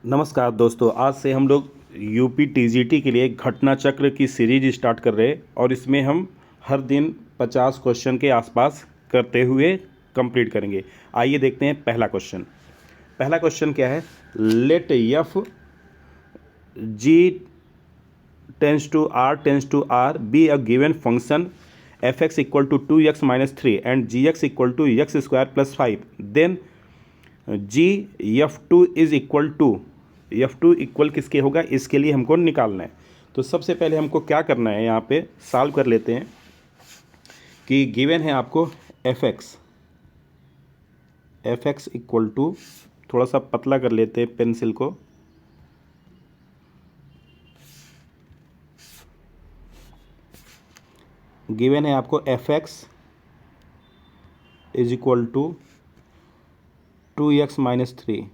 नमस्कार दोस्तों, आज से हम लोग यूपी टीजीटी के लिए घटना चक्र की सीरीज स्टार्ट कर रहे हैं और इसमें हम हर दिन 50 क्वेश्चन के आसपास करते हुए कंप्लीट करेंगे। आइए देखते हैं पहला क्वेश्चन क्या है। Let f g tends to R be a given function f x equal to 2x-3 and g x equal to x square plus 5 then g f two equal किसके होगा, इसके लिए हमको निकालना है। तो सबसे पहले हमको क्या करना है, यहाँ पे सॉल्व कर लेते हैं कि गिवन है आपको एफ एक्स इक्वल टू, थोड़ा सा पतला कर लेते हैं पेंसिल को, गिवन है आपको f x is equal to 2x-3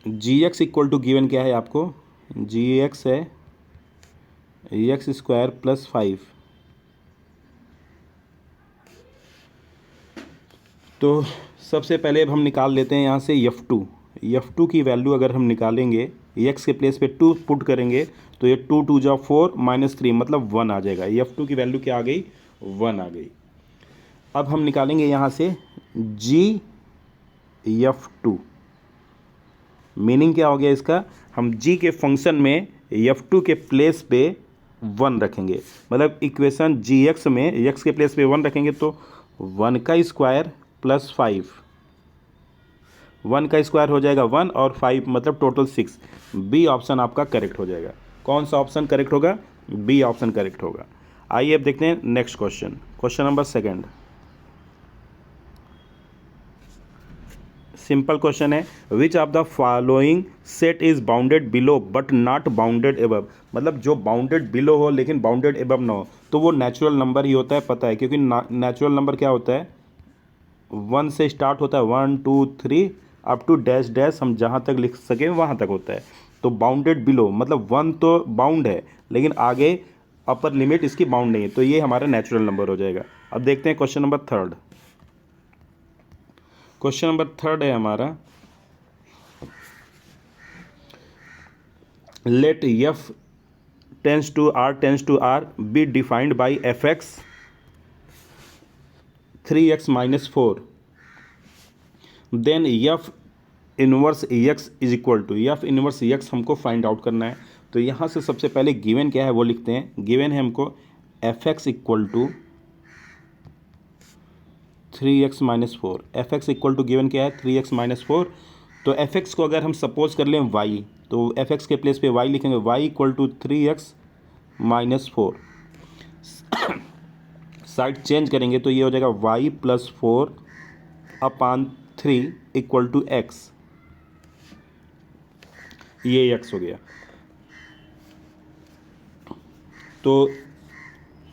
g x equal to given क्या है आपको, जी एक्स है एक्स स्क्वायर प्लस 5। तो सबसे पहले अब हम निकाल लेते हैं यहाँ से एफ टू की वैल्यू अगर हम निकालेंगे, एक्स के प्लेस पे 2 पुट करेंगे तो ये 2 2 जा 4 -3 मतलब 1 आ जाएगा। एफ टू की वैल्यू क्या आ गई, 1 आ गई। अब हम निकालेंगे यहाँ से जी एफ टू। मीनिंग क्या हो गया इसका, हम जी के फंक्शन में एफ टू के प्लेस पे 1 रखेंगे, मतलब इक्वेशन जी एक्स में एक्स के प्लेस पे 1 रखेंगे तो 1 का स्क्वायर प्लस 5, 1 का स्क्वायर हो जाएगा 1 और 5 मतलब टोटल 6। बी ऑप्शन आपका करेक्ट हो जाएगा। कौन सा ऑप्शन करेक्ट होगा, बी ऑप्शन करेक्ट होगा। आइए अब देखते हैं next question number 2। Simple question है, which of the following set is bounded below but not bounded above. मतलब जो बाउंडेड बिलो हो लेकिन बाउंडेड एबव ना हो तो वो नेचुरल नंबर ही होता है, पता है, क्योंकि नेचुरल नंबर क्या होता है, 1 से स्टार्ट होता है, 1 2 3 अप टू डैश डैश, हम जहाँ तक लिख सकें वहाँ तक होता है। तो बाउंडेड बिलो मतलब 1 तो बाउंड है लेकिन आगे अपर लिमिट इसकी बाउंड नहीं है, तो ये हमारा नेचुरल नंबर हो जाएगा। अब देखते हैं क्वेश्चन नंबर 3। क्वेश्चन नंबर 3 है हमारा, let f tends to R be defined by f x 3x-4 then f inverse x is equal to, f inverse x हमको फाइंड आउट करना है। तो यहाँ से सबसे पहले गिवन क्या है वो लिखते हैं। गिवन है हमको f x equal to 3x-4, f x equal to given क्या है 3x-4। तो एफ एक्स को अगर हम सपोज कर लें y, तो एफ एक्स के प्लेस पे y लिखेंगे, y equal to 3x-4। Side change करेंगे तो ये हो जाएगा y plus 4 upon 3 equal to X, ये x हो गया। तो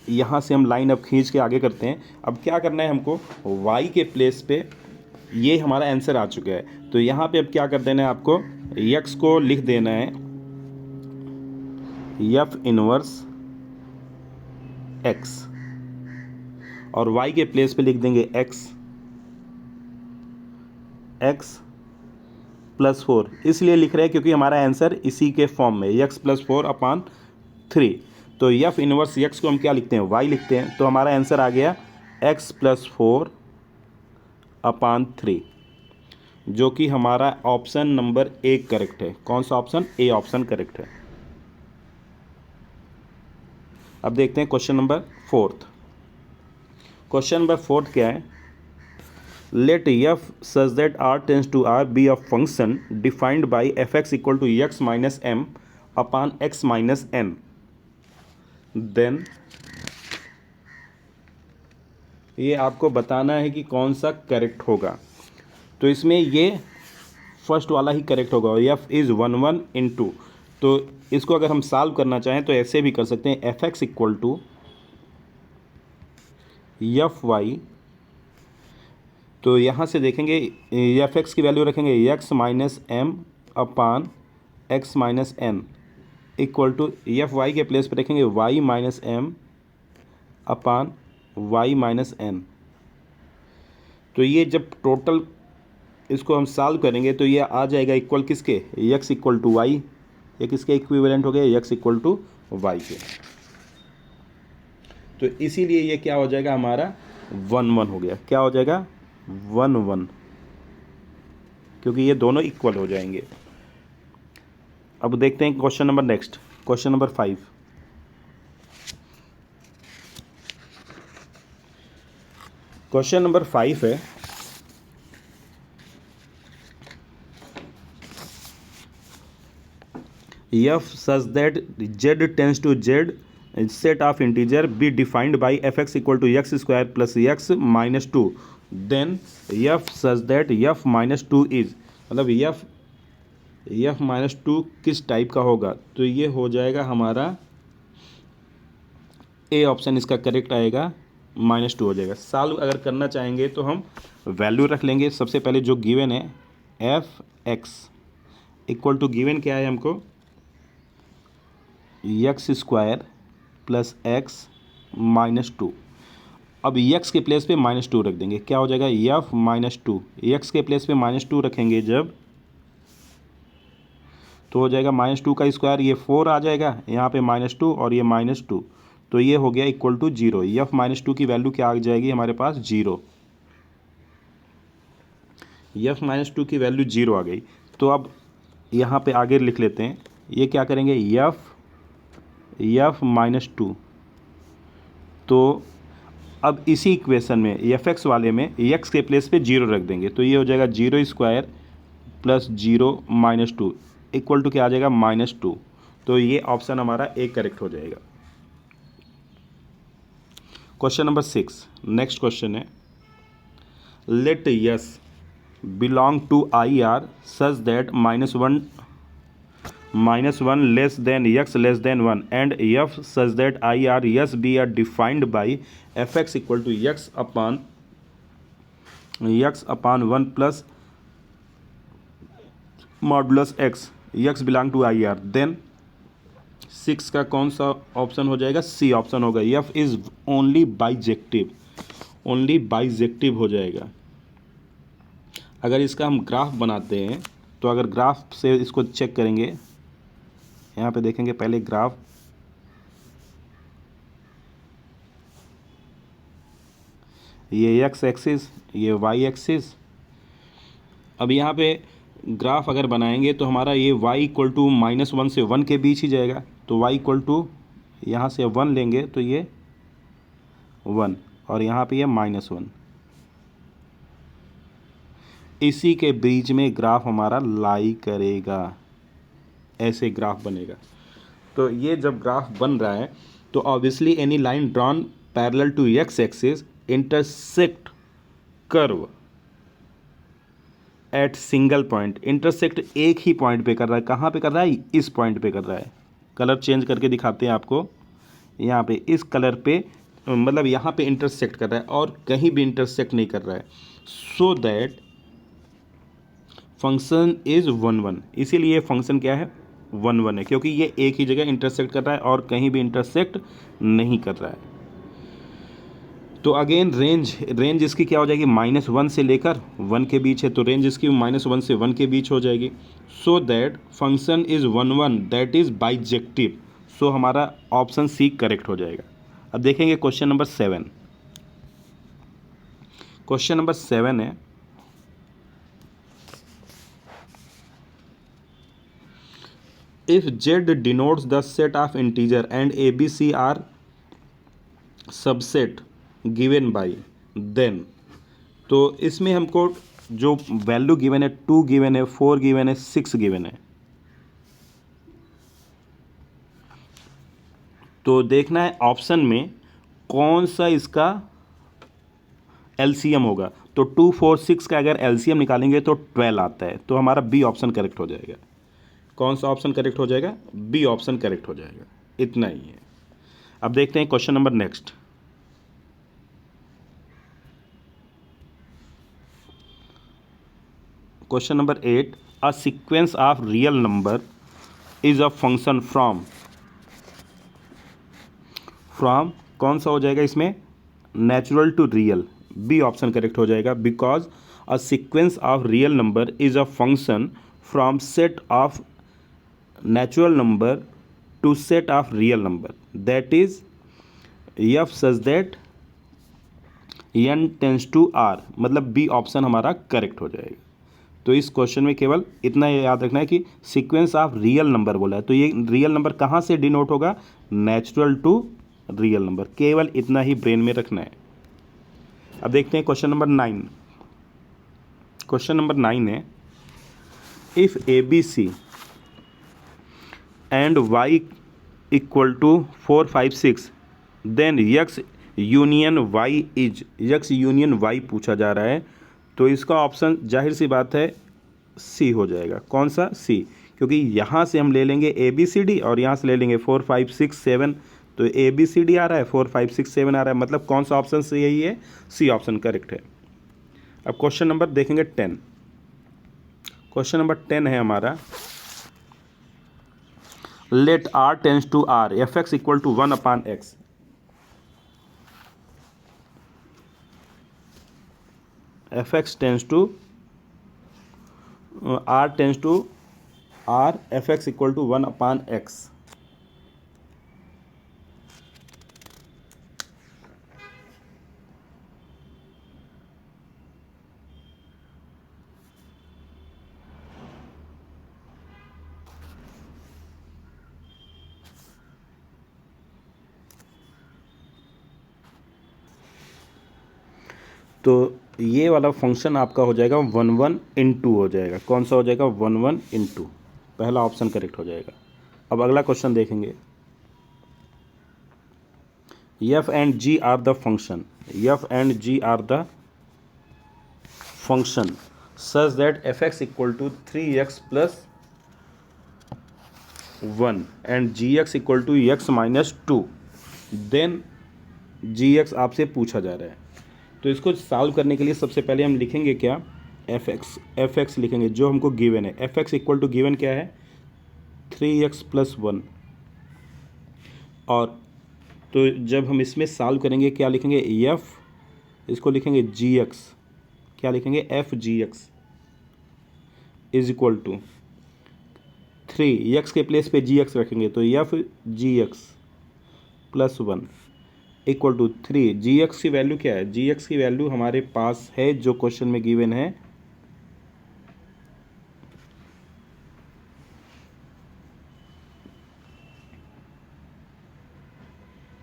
यहाँ से हम लाइन अब खींच के आगे करते हैं। अब क्या करना है हमको, y के प्लेस पे ये हमारा आंसर आ चुका है, तो यहाँ पे अब क्या कर देना है आपको, x को लिख देना है एफ इनवर्स x और y के प्लेस पे लिख देंगे x प्लस 4। इसलिए लिख रहे हैं क्योंकि हमारा आंसर इसी के फॉर्म में x प्लस 4 अपान 3। तो एफ इनवर्स x को हम क्या लिखते हैं, y लिखते हैं, तो हमारा आंसर आ गया x प्लस 4 अपान 3, जो कि हमारा ऑप्शन नंबर ए करेक्ट है। कौन सा ऑप्शन, ए ऑप्शन करेक्ट है। अब देखते हैं क्वेश्चन नंबर 4। क्वेश्चन नंबर 4 क्या है, let f such that R tends to R be a function defined by f x equal to x minus m upon x minus n then, ये आपको बताना है कि कौन सा करेक्ट होगा। तो इसमें ये फर्स्ट वाला ही करेक्ट होगा, एफ इज़ 1 1 इन 2। तो इसको अगर हम सॉल्व करना चाहें तो ऐसे भी कर सकते हैं, f x equal to f y. तो यहाँ से देखेंगे एफ एक्स की वैल्यू रखेंगे x minus m upon x minus n equal to f y के प्लेस पर रखेंगे y minus m upon y minus n. तो ये जब टोटल इसको हम सॉल्व करेंगे तो ये आ जाएगा इक्वल किसके, x इक्वल टू वाई, ये किसके इक्विवेलेंट हो गया, x इक्वल टू वाई के। तो इसीलिए ये क्या हो जाएगा हमारा 1 1 हो गया, क्या हो जाएगा 1 1, क्योंकि ये दोनों इक्वल हो जाएंगे। अब देखते हैं question number next, question number 5। Question number 5 है, f such that z tends to z set of integer be defined by fx equal to x square plus x minus 2, then f such that f minus 2 is, मतलब f minus 2 किस type का होगा, तो ये हो जाएगा हमारा A option इसका करेक्ट आएगा, -2 हो जाएगा। सॉल्व अगर करना चाहेंगे तो हम वैल्यू रख लेंगे। सबसे पहले जो गिवन है f x equal to given क्या है हमको, x square plus x minus 2। अब एक्स के प्लेस पे -2 रख देंगे, क्या हो जाएगा एफ -2, एक्स के प्लेस पे -2 रखेंगे जब, तो हो जाएगा -2 का स्क्वायर, ये 4 आ जाएगा, यहाँ पे -2 और ये -2, तो ये हो गया इक्वल टू 0। एफ -2 की वैल्यू क्या आ जाएगी हमारे पास 0, एफ -2 की वैल्यू 0 आ गई। तो अब यहाँ पे आगे लिख लेते हैं, ये क्या करेंगे एफ -2, तो अब इसी इक्वेशन में एफ एक्स वाले में एक्स के प्लेस पे 0 रख देंगे, तो ये हो जाएगा 0 स्क्वायर प्लस 0 -2 इक्वल टू क्या आ जाएगा -2। तो ये ऑप्शन हमारा ए करेक्ट हो जाएगा। क्वेश्चन नंबर 6, नेक्स्ट क्वेश्चन है, let yes belong to I R such that -1 less than x less than 1 and f such that I R yes be R defined by f x equal to x upon 1 plus modulus x belong to I R, then 6 का कौन सा option हो जाएगा, C option होगा। f is only bijective हो जाएगा। अगर इसका हम ग्राफ बनाते हैं तो अगर ग्राफ से इसको चेक करेंगे, यहाँ पे देखेंगे पहले ग्राफ, ये x एक्सिस, ये y एक्सिस। अब यहाँ पे ग्राफ अगर बनाएंगे तो हमारा ये y इक्वल टू -1 से 1 के बीच ही जाएगा, तो y इक्वल टू यहाँ से 1 लेंगे तो ये 1 और यहाँ पे ये -1, इसी के बीच में ग्राफ हमारा लाई करेगा, ऐसे ग्राफ बनेगा। तो ये जब ग्राफ बन रहा है तो obviously any line drawn parallel to x axis intersect curve at single point, intersect एक ही पॉइंट पे कर रहा है, कहाँ पे कर रहा है, इस पॉइंट पे कर रहा है। कलर चेंज करके दिखाते हैं आपको, यहाँ पे इस कलर पे, मतलब यहाँ पे इंटरसेक्ट कर रहा है और कहीं भी इंटरसेक्ट नहीं कर रहा है, सो दैट फंक्शन इज 1 1, इसीलिए फंक्शन क्या है 1 1 है, क्योंकि ये एक ही जगह इंटरसेक्ट कर रहा है और कहीं भी इंटरसेक्ट नहीं कर रहा है। तो अगेन रेंज इसकी क्या हो जाएगी, -1 से लेकर 1 के बीच है, तो रेंज इसकी -1 से 1 के बीच हो जाएगी। So that function is 1 1 that is bijective, so हमारा ऑप्शन सी करेक्ट हो जाएगा। अब देखेंगे क्वेश्चन नंबर 7। क्वेश्चन नंबर 7 है, if z denotes the set of integer and abc are subset given by, then, तो इसमें हमको जो वैल्यू गिवन है 2 गिवन है, 4 गिवन है, 6 गिवन है, तो देखना है ऑप्शन में कौन सा इसका एलसीएम होगा। तो 2 4 6 का अगर एलसीएम निकालेंगे तो 12 आता है, तो हमारा बी ऑप्शन करेक्ट हो जाएगा। कौन सा ऑप्शन करेक्ट हो जाएगा, बी ऑप्शन करेक्ट हो जाएगा, इतना ही है। अब देखते हैं question number next. Question number 8, a sequence of real number is a function from कौन सा हो जाएगा इसमें, natural to real, B option correct हो जाएगा। Because a sequence of real number is a function from set of natural number to set of real number, that is f such that n tends to r, मतलब B option हमारा correct हो जाएगा। तो इस question में केवल इतना याद रखना है कि सीक्वेंस ऑफ रियल नंबर बोला है, तो ये रियल नंबर कहाँ से डिनोट होगा, नेचुरल टू रियल नंबर, केवल इतना ही ब्रेन में रखना है। अब देखते हैं क्वेश्चन नंबर 9। क्वेश्चन नंबर 9 है, if A B C and y equal to 4 5 6 then x union y is, x union y पूछा जा रहा है, तो इसका ऑप्शन जाहिर सी बात है सी हो जाएगा। कौन सा, सी, क्योंकि यहाँ से हम ले लेंगे ए बी सी डी और यहाँ से ले लेंगे 4 5 6 7, तो ए बी सी डी आ रहा है, 4 5 6 7 आ रहा है, मतलब कौन सा ऑप्शन से यही है, सी ऑप्शन करेक्ट है। अब क्वेश्चन नंबर देखेंगे 10। क्वेश्चन नंबर 10 है हमारा, let r tends to r f x equal to 1 upon x. F x tends to r tends to r f x equal to 1 upon x. तो ये वाला function आपका हो जाएगा 1 1 इंटू हो जाएगा। कौन सा हो जाएगा, 1 1 इंटू, पहला ऑप्शन करेक्ट हो जाएगा। अब अगला क्वेश्चन देखेंगे, f and g are the function, f and g are the function such that f x equal to 3x plus 1 and g x equal to x minus 2, then g x आपसे पूछा जा रहा है। तो इसको solve करने के लिए सबसे पहले हम लिखेंगे क्या, एफ एक्स लिखेंगे जो हमको गिवन है। F x equal to given क्या है, 3x प्लस 1, और तो जब हम इसमें सॉल्व करेंगे क्या लिखेंगे, एफ, इसको लिखेंगे जी एक्स, क्या लिखेंगे, f g x is equal to 3, x के प्लेस पे जी एक्स रखेंगे तो f g x plus 1 equal to 3। G x की वैल्यू क्या है, जी एक्स की वैल्यू हमारे पास है जो क्वेश्चन में गिवन है,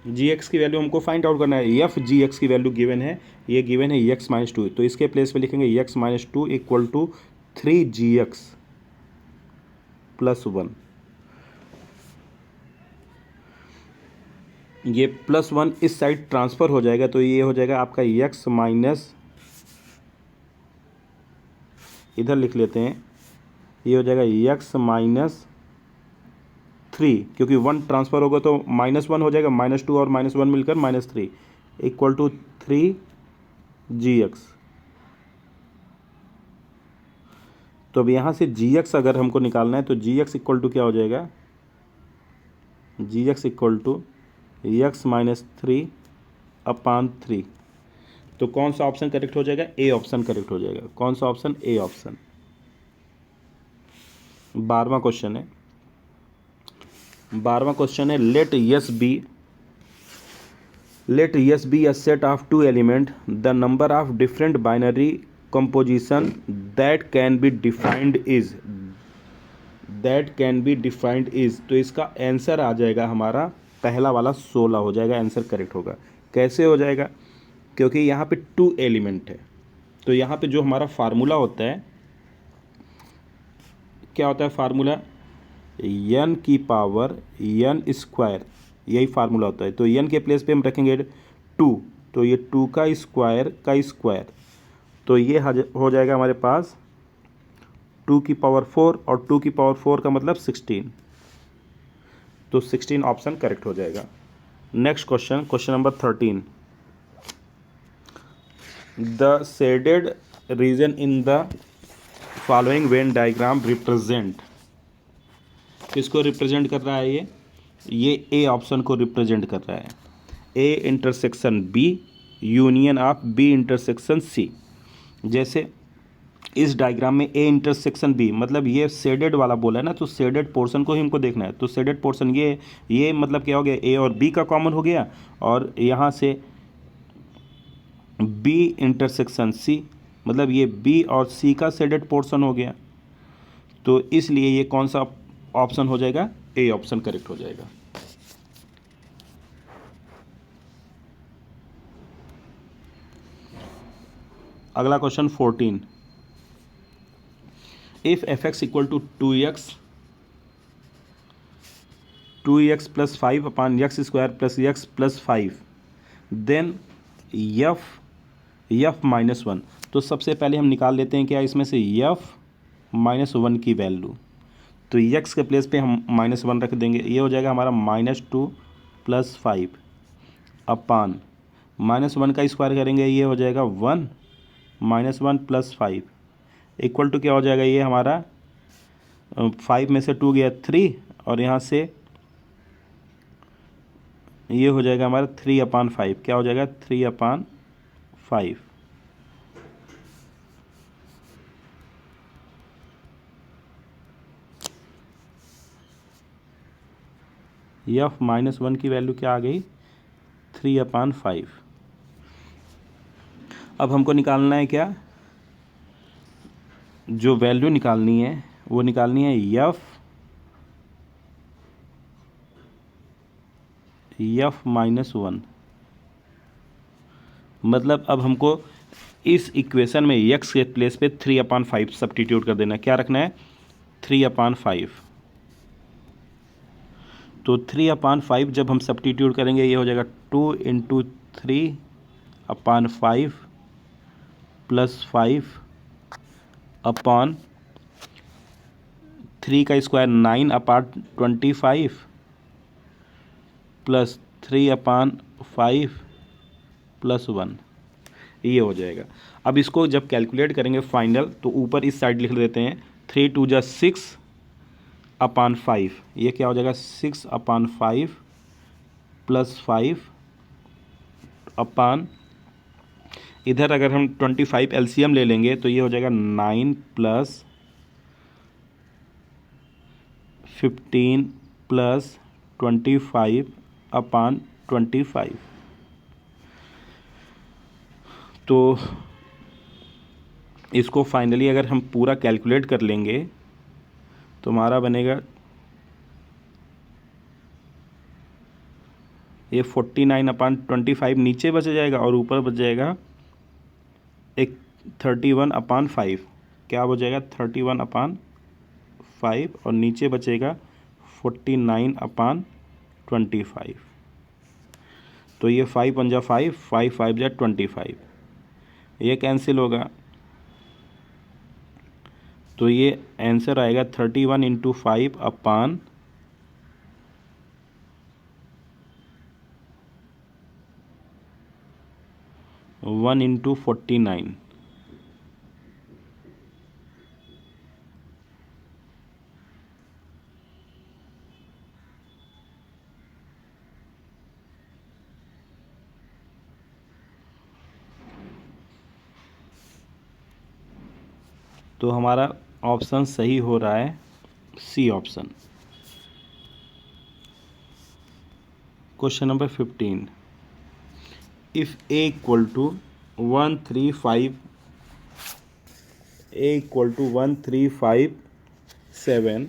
जी एक्स की वैल्यू हमको फाइंड आउट करना है। एफ जी एक्स की वैल्यू गिवन है, ये गिवन है एक्स माइनस 2, तो इसके प्लेस पे लिखेंगे x minus 2 equal to 3 g x plus 1। ये प्लस 1 इस साइड ट्रांसफ़र हो जाएगा, तो ये हो जाएगा आपका एक्स माइनस, इधर लिख लेते हैं, ये हो जाएगा एक्स माइनस 3, क्योंकि 1 ट्रांसफ़र होगा तो -1 हो जाएगा, -2 और -1 मिलकर -3 इक्वल टू 3 जी एक्स। तो अब यहाँ से जी एक्स अगर हमको निकालना है तो जी एक्स इक्वल टू क्या हो जाएगा, g x equal to x minus 3 upon 3। तो कौन सा ऑप्शन करेक्ट हो जाएगा, ए ऑप्शन करेक्ट हो जाएगा। कौन सा ऑप्शन, ए ऑप्शन। 12वां क्वेश्चन है, 12वां क्वेश्चन है, let S be a set of 2 element, the number of different binary composition that can be defined is, तो इसका आंसर आ जाएगा हमारा पहला वाला 16 हो जाएगा, आंसर करेक्ट होगा। कैसे हो जाएगा, क्योंकि यहाँ पे 2 एलिमेंट है, तो यहाँ पे जो हमारा फार्मूला होता है, क्या होता है फार्मूला, n की पावर n स्क्वायर, यही फार्मूला होता है। तो n के प्लेस पे हम रखेंगे 2, तो ये 2 का स्क्वायर का स्क्वायर, तो ये हो जाएगा हमारे पास 2 की पावर 4, और 2 की पावर 4 का मतलब 16, तो 16 ऑप्शन करेक्ट हो जाएगा। Next question, question number 13, the shaded region in the following Venn diagram represent, किसको रिप्रेजेंट कर रहा है, ये ए ऑप्शन को रिप्रेजेंट कर रहा है। A intersection B union of B intersection C. जैसे इस डायग्राम में ए इंटरसेक्शन बी, मतलब ये शेडेड वाला बोला है ना, तो शेडेड पोर्शन को ही हमको देखना है। तो शेडेड पोर्शन ये मतलब क्या हो गया, ए और बी का कॉमन हो गया, और यहाँ से बी इंटरसेक्शन सी, मतलब ये बी और सी का शेडेड पोर्शन हो गया। तो इसलिए ये कौन सा ऑप्शन हो जाएगा, ए ऑप्शन करेक्ट हो जाएगा। अगला question 14, if f x equal to 2x plus 5 upon x square plus x plus 5, then f minus 1। तो सबसे पहले हम निकाल लेते हैं क्या इसमें से यफ माइनस 1 की वैल्यू। तो एक्स के प्लेस पे हम -1 रख देंगे, ये हो जाएगा हमारा -2 प्लस 5 अपान -1 का स्क्वायर करेंगे, ये हो जाएगा 1 -1 प्लस 5 इक्वल टू क्या हो जाएगा, ये हमारा 5 में से 2 गया 3, और यहाँ से ये हो जाएगा हमारा 3/5, क्या हो जाएगा 3/5। यफ -1 की वैल्यू क्या आ गई, 3/5। अब हमको निकालना है क्या, जो वैल्यू निकालनी है वो निकालनी है यफ -1। मतलब अब हमको इस इक्वेशन में x के प्लेस पे 3/5 सब्स्टिट्यूट कर देना है। क्या रखना है, 3/5। तो 3/5 जब हम सब्स्टिट्यूट करेंगे, ये हो जाएगा 2 × 3/5 प्लस 5 अपॉन 3 का स्क्वायर 9/25 प्लस 3/5 प्लस 1, ये हो जाएगा। अब इसको जब कैलकुलेट करेंगे फाइनल, तो ऊपर इस साइड लिख देते हैं 3 2 जा 6/5, ये क्या हो जाएगा 6/5 प्लस 5 अपान, इधर अगर हम 25 एलसीएम ले लेंगे तो ये हो जाएगा 9 प्लस 15 प्लस 25/25। तो इसको फाइनली अगर हम पूरा कैलकुलेट कर लेंगे तो हमारा बनेगा ये 49/25 नीचे बच जाएगा, और ऊपर बच जाएगा एक 31/5, क्या हो जाएगा 31/5, और नीचे बचेगा 49/25। तो ये 5 × 5, 5 5 × 25, ये कैंसिल होगा, तो ये आंसर आएगा 31 × 5 अपान 1 × 49। तो हमारा ऑप्शन सही हो रहा है C option. Question number 15, if a equal to 1357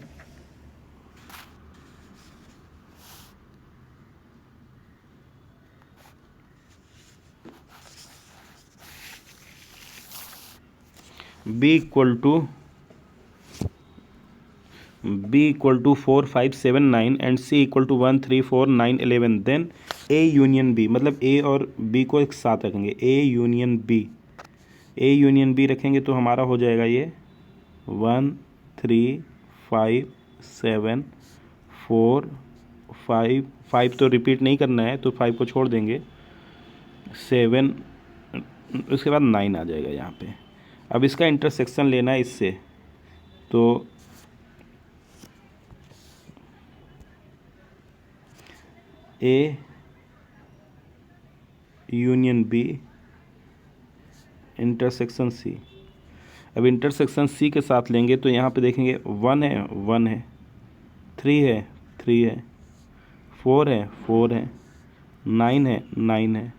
b equal to 4579 and c equal to 134911, then a union b, मतलब a और b को एक साथ रखेंगे, a यूनियन b रखेंगे तो हमारा हो जाएगा ये 1 3 5 7 4 5 5 तो रिपीट नहीं करना है, तो 5 को छोड़ देंगे, 7, उसके बाद 9 आ जाएगा यहाँ पे। अब इसका इंटरसेक्शन लेना है इससे, तो A union B intersection C. अब इंटरसेक्शन सी के साथ लेंगे तो यहाँ पे देखेंगे 1 है 1 है, 3 है 3 है, 4 है 4 है, 9 है 9 है।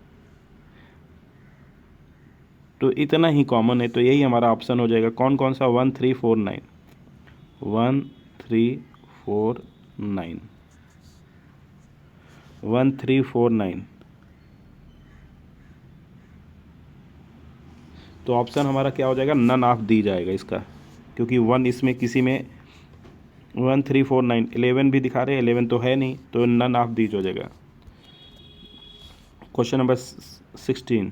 तो इतना ही कॉमन है, तो यही हमारा ऑप्शन हो जाएगा। कौन कौन सा? 1 3 4 9, 1 3 4 9, 1 3 4 9। तो ऑप्शन हमारा क्या हो जाएगा? नन ऑफ दी जाएगा इसका, क्योंकि 1 इसमें किसी में 1 3 4 9 11 भी दिखा रहे हैं, 11 तो है नहीं, तो नन ऑफ दीज हो जाएगा। Question number 16।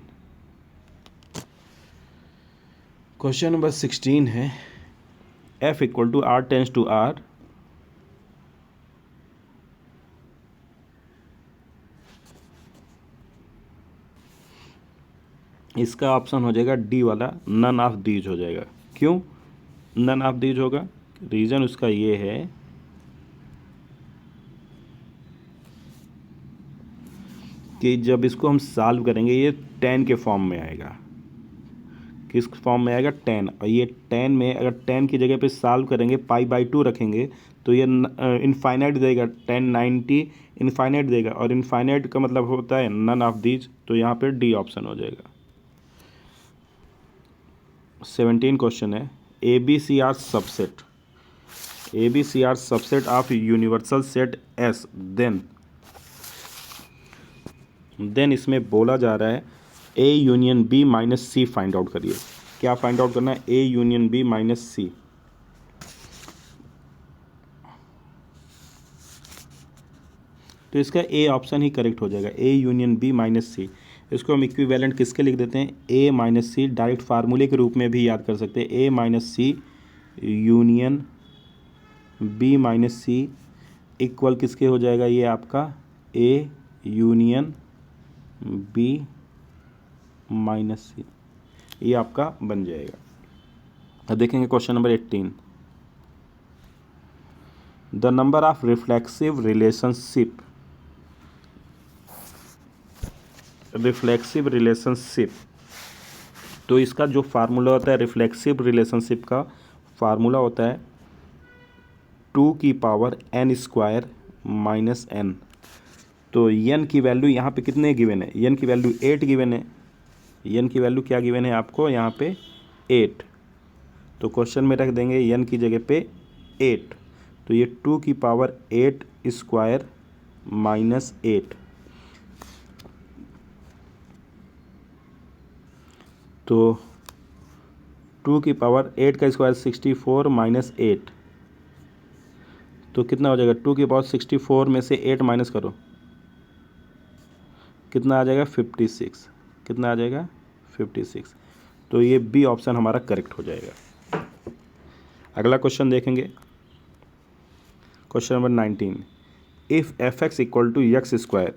क्वेश्चन नंबर 16 है F equal to R tends to R, इसका ऑप्शन हो जाएगा डी वाला, नन ऑफ दीज हो जाएगा। क्यों नन ऑफ दीज होगा? रीज़न उसका ये है कि जब इसको हम सॉल्व करेंगे ये 10 के फॉर्म में आएगा। किस फॉर्म में आएगा? 10। और ये 10 में अगर 10 की जगह पे सॉल्व करेंगे π/2 रखेंगे तो ये इनफाइनाइट देगा, 10 90 इनफाइनाइट देगा, और इनफाइनाइट का मतलब होता है नन ऑफ दीज, तो यहाँ पे डी ऑप्शन हो जाएगा। 17 क्वेश्चन है ABC are subset, ABC are subset of universal set S, then इसमें बोला जा रहा है A union B minus C find out करिए। क्या फाइंड आउट करना है? A union B minus C. तो इसका A ऑप्शन ही करेक्ट हो जाएगा, A union B minus C. इसको हम इक्विवेलेंट किसके लिख देते हैं? A माइनस सी, डायरेक्ट फार्मूले के रूप में भी याद कर सकते हैं। A minus C union B minus C equal किसके हो जाएगा? ये आपका A union B minus C, ये आपका बन जाएगा। अब देखेंगे question number 18। The number of reflexive relationship, reflexive relationship, तो इसका जो फार्मूला होता है रिफ्लेक्सिव रिलेशनशिप का फार्मूला होता है 2 की power n square minus n। तो n की वैल्यू यहाँ पे कितने गिवन है? n की वैल्यू 8 गिवन है। n की वैल्यू क्या गिवन है आपको यहाँ पे? 8। तो क्वेश्चन में रख देंगे n की जगह पे 8, तो ये 2 की पावर 8 स्क्वायर माइनस 8। तो 2 की पावर 8 का स्क्वायर 64 माइनस 8, तो कितना हो जाएगा? 2 की पावर 64 में से 8 माइनस करो, कितना आ जाएगा? 56। कितना आ जाएगा? 56। तो ये बी ऑप्शन हमारा करेक्ट हो जाएगा। अगला क्वेश्चन देखेंगे, question number 19। If f x equal to x square,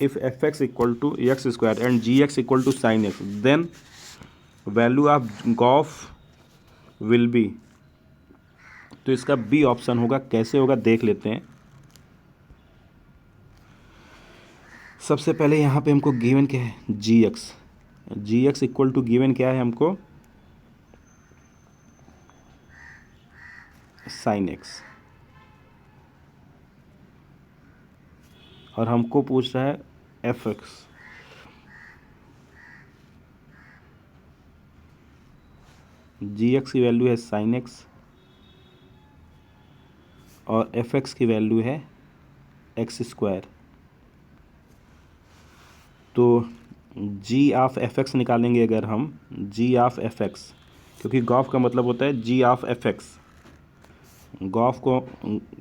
if f x equal to x square and g x equal to sine x, then value of gof will be. तो इसका B option होगा। कैसे होगा देख लेते हैं। सबसे पहले यहाँ पे हमको गिवन क्या है? G x, g x equal to given क्या है हमको? साइन एक्स, और हमको पूछ रहा है एफ एक्स। जी एक्स की वैल्यू है साइन एक्स और एफ एक्स की वैल्यू है एक्स स्क्वायर। तो जी ऑफ एफ एक्स निकालेंगे अगर हम, जी ऑफ एफ एक्स, क्योंकि गॉफ का मतलब होता है जी ऑफ एफ एक्स। गॉफ को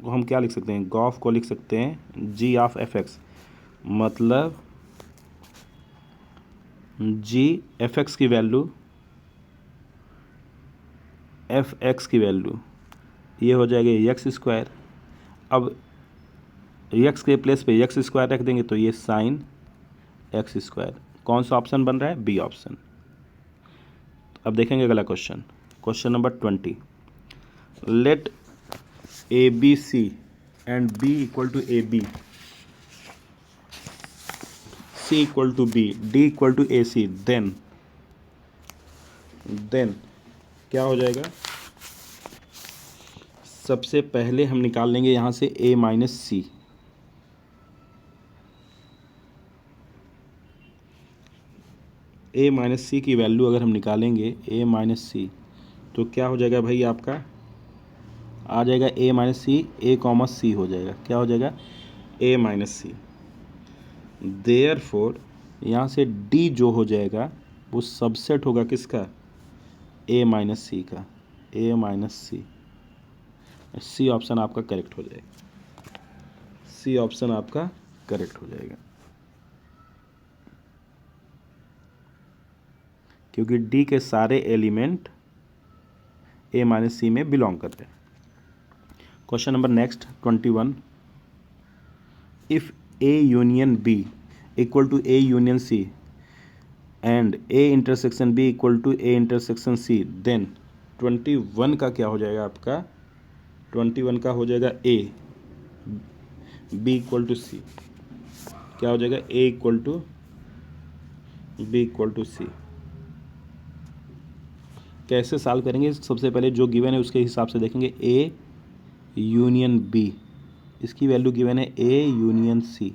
हम क्या लिख सकते हैं? गॉफ को लिख सकते हैं जी ऑफ एफ एक्स, मतलब जी एफ एक्स की वैल्यू एफ एक्स की वैल्यू ये हो जाएगा एक्स स्क्वायर। अब एक्स के प्लेस पे एक्स स्क्वायर रख देंगे तो ये साइन एक्स स्क्वायर। कौन सा ऑप्शन बन रहा है? B option. अब देखेंगे अगला question, question number 20। Let A B C and B equal to A B, C equal to B, D equal to A C, then then क्या हो जाएगा, सबसे पहले हम निकाल लेंगे यहाँ से a minus C. a minus C की वैल्यू अगर हम निकालेंगे a माइनस सी, तो क्या हो जाएगा भाई, आपका आ जाएगा a minus C, a comma C हो जाएगा। क्या हो जाएगा, a माइनस सी। देयरफॉर यहाँ से d जो हो जाएगा वो सबसेट होगा किसका, a माइनस सी का, a minus C. C option आपका करेक्ट हो जाएगा, सी ऑप्शन आपका करेक्ट हो जाएगा, क्योंकि डी के सारे एलिमेंट ए माइनस सी में बिलोंग करते हैं। Question number next 21, if A union B equal to A union C and A intersection B equal to A intersection C, then 21 का क्या हो जाएगा आपका, 21 का हो जाएगा A B equal to C. क्या हो जाएगा, A equal to B equal to C. कैसे सॉल्व करेंगे, सबसे पहले जो गिवन है उसके हिसाब से देखेंगे। ए यूनियन बी, इसकी वैल्यू गिवन है ए यूनियन सी।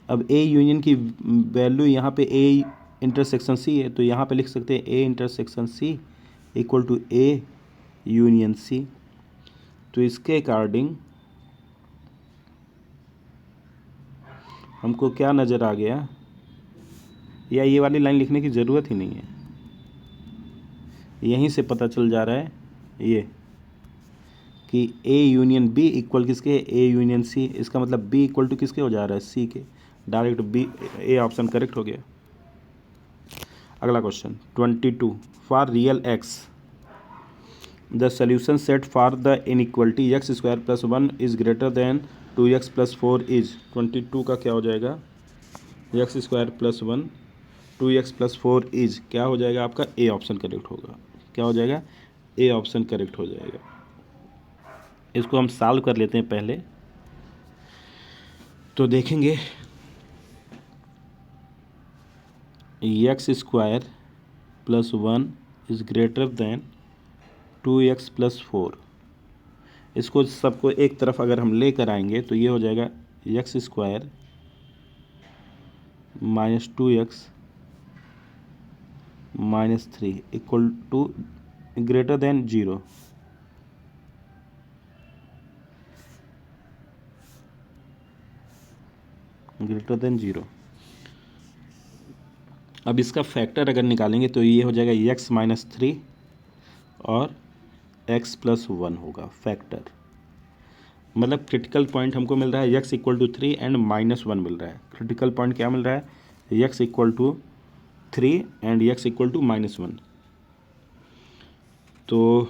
अब ए यूनियन की वैल्यू यहाँ पे ए इंटरसेक्शन सी है, तो यहाँ पे लिख सकते हैं A intersection C equal to A union C. तो इसके अकॉर्डिंग हमको क्या नज़र आ गया, या ये वाली लाइन लिखने की ज़रूरत ही नहीं है, यहीं से पता चल जा रहा है ये कि ए यूनियन बी इक्वल किसके, ए यूनियन सी। इसका मतलब बी इक्वल टू किसके हो जा रहा है, सी के। Direct B, A option correct हो गया। अगला question 22, for real x the solution set for the inequality x square plus 1 is greater than 2x plus 4 is. 22 का क्या हो जाएगा, x square plus 1 2x plus 4 is, क्या हो जाएगा आपका, ए ऑप्शन करेक्ट होगा। क्या हो जाएगा, ए ऑप्शन करेक्ट हो जाएगा। इसको हम सॉल्व कर लेते हैं पहले, तो देखेंगे x square plus 1 is greater than 2x plus 4। इसको सबको एक तरफ अगर हम लेकर आएंगे तो ये हो जाएगा x square minus 2x minus 3 equal to greater than 0। Greater than 0। अब इसका फैक्टर अगर निकालेंगे तो ये हो जाएगा x माइनस 3 और x प्लस 1 होगा फैक्टर। मतलब क्रिटिकल पॉइंट हमको मिल रहा है x equal to 3 and minus 1 मिल रहा है। क्रिटिकल पॉइंट क्या मिल रहा है, x equal to 3 and x equal to minus 1। तो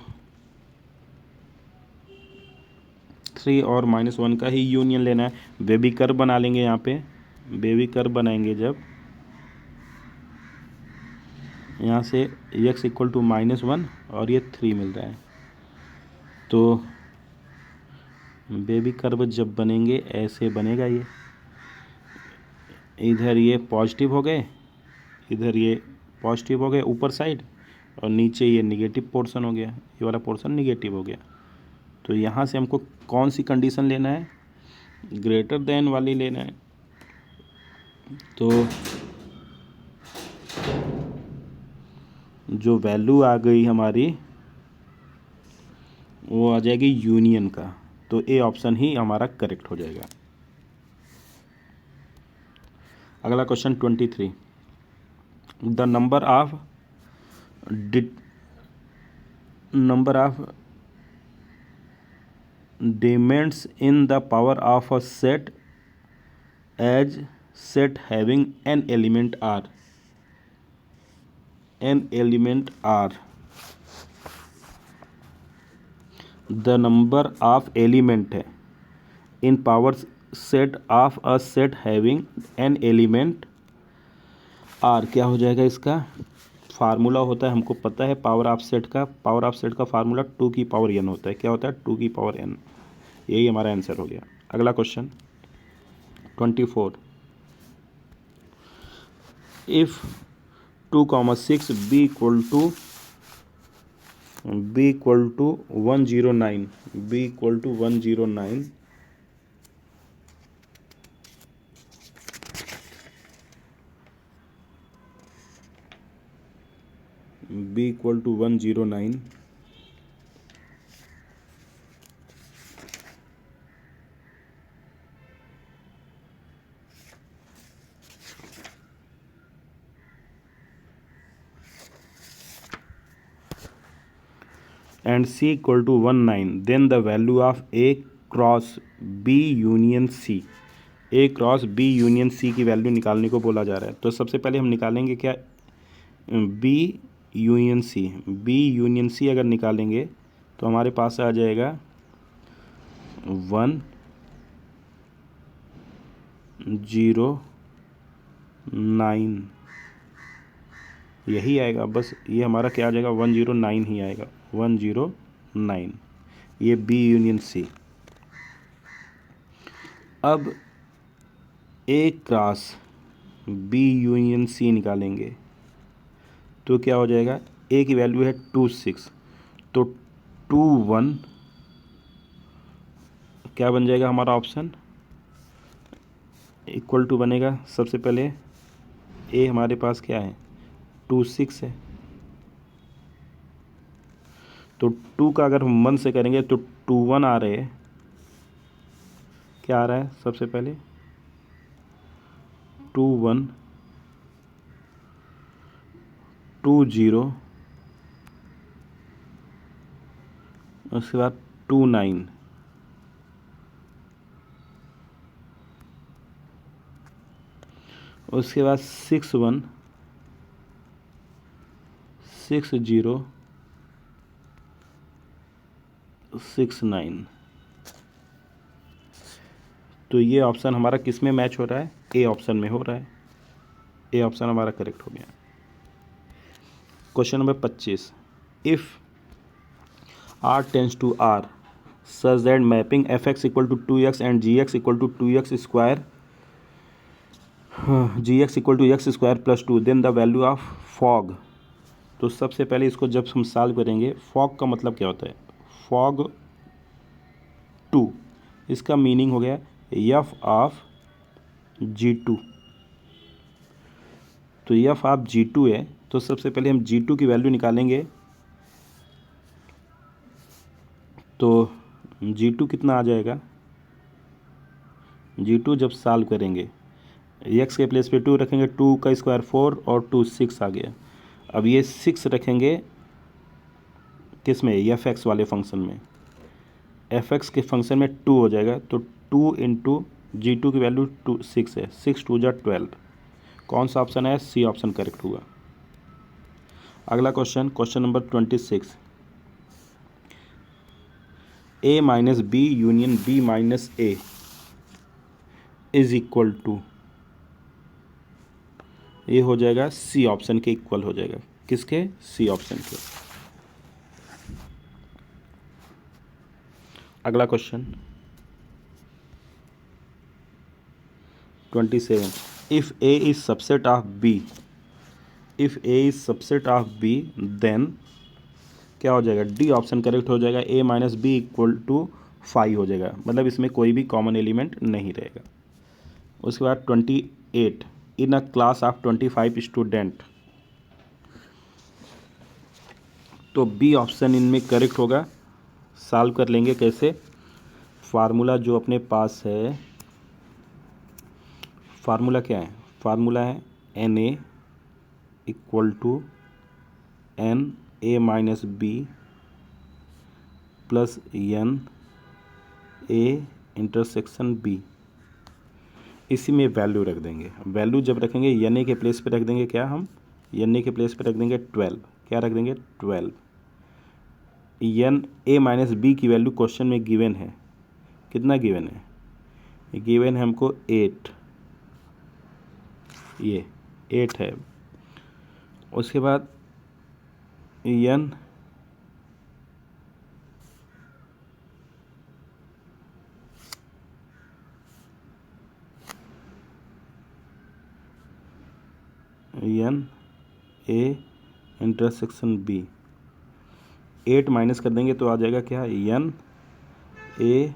3 और माइनस 1 का ही यूनियन लेना है। बेबी कर्व बना लेंगे, यहाँ पे बेबी कर्व बनाएंगे जब यहाँ से x इक्वल टू माइनस 1 और ये 3 मिल रहा है, तो बेबी कर्व जब बनेंगे ऐसे बनेगा। ये इधर ये पॉजिटिव हो गए, इधर ये पॉजिटिव हो गए ऊपर साइड, और नीचे ये निगेटिव पोर्शन हो गया, ये वाला पोर्शन निगेटिव हो गया। तो यहाँ से हमको कौन सी कंडीशन लेना है, ग्रेटर देन वाली लेना है। तो जो वैल्यू आ गई हमारी वो आ जाएगी यूनियन का, तो ए ऑप्शन ही हमारा करेक्ट हो जाएगा। अगला question 23, the number of dimensions in the power of a set as set having an element are the number of element है in power set of a set having an element are। क्या हो जाएगा, इसका formula होता है, हमको पता है पावर ऑफ सेट का फार्मूला 2 की पावर n होता है। क्या होता है, 2 की पावर n। यही हमारा आंसर हो गया। अगला question 24, if 2,6 b equal to 109, b equal to 109, b equal to 109, and c equal to 19, then the value of a cross b union c, a cross b union c की value निकालने को बोला जा रहा है। तो सबसे पहले हम निकालेंगे क्या, b union c, b union c अगर निकालेंगे तो हमारे पास आ जाएगा 109, यही आएगा, बस ये हमारा क्या आ जाएगा, 109 ही आएगा, 109, ये बी यूनियन सी। अब A cross B union C निकालेंगे तो क्या हो जाएगा, ए की वैल्यू है 26, तो 21 क्या बन जाएगा हमारा ऑप्शन, इक्वल टू बनेगा, सबसे पहले ए हमारे पास क्या है 26 है, तो 2 का अगर हम 1 से करेंगे तो 21 आ रहे हैं, क्या आ रहा है सबसे पहले 21 20, उसके बाद 29, उसके बाद 61 60 69। तो ये ऑप्शन हमारा किस में मैच हो रहा है, ए ऑप्शन में हो रहा है, ए ऑप्शन हमारा करेक्ट हो गया। Question number 25, if r tends to r such that mapping fx equal to 2x एंड gx equal to 2x square, gx equal to x square plus 2, then the value of फॉग। तो सबसे पहले इसको जब हम सॉल्व करेंगे, फॉग का मतलब क्या होता है, फॉग 2, इसका मीनिंग हो गया एफ ऑफ G2। तो एफ ऑफ G2 है, तो सबसे पहले हम G2 की वैल्यू निकालेंगे, तो G2 कितना आ जाएगा, G2 जब सॉल्व करेंगे x के प्लेस पे 2 रखेंगे, 2 का स्क्वायर 4 और 2 6 आ गया। अब ये 6 रखेंगे किस में, एफ एक्स वाले फंक्शन में, एफ एक्स के फंक्शन में 2 हो जाएगा, तो 2 इंटू G2 की वैल्यू 6 है, 6 2 जा 12, कौन सा ऑप्शन है, सी ऑप्शन करेक्ट हुआ। अगला question, question number 26, a minus B union B minus A is equal to, ये हो जाएगा सी ऑप्शन के इक्वल हो जाएगा, किसके, सी ऑप्शन के। अगला question 27, if A is subset of B, if A is subset of B then क्या हो जाएगा, डी ऑप्शन करेक्ट हो जाएगा, a minus B equal to 5 हो जाएगा, मतलब इसमें कोई भी कॉमन एलिमेंट नहीं रहेगा। उसके बाद 28, इन अ क्लास ऑफ 25 स्टूडेंट, तो बी ऑप्शन इनमें करेक्ट होगा। सॉल्व कर लेंगे कैसे, फार्मूला जो अपने पास है, फार्मूला क्या है, फार्मूला है n A equal to n A minus B plus n A intersection B, इसी में वैल्यू रख देंगे। वैल्यू जब रखेंगे एन ए के प्लेस पे रख देंगे क्या, हम एन ए के प्लेस पे रख देंगे 12, क्या रख देंगे 12, एन ए माइनस बी की वैल्यू क्वेश्चन में गिवन है, कितना गिवन है, गिवन है हमको 8, ये 8 है। उसके बाद n n intersection B, 8 minus कर देंगे तो आ जाएगा क्या, n A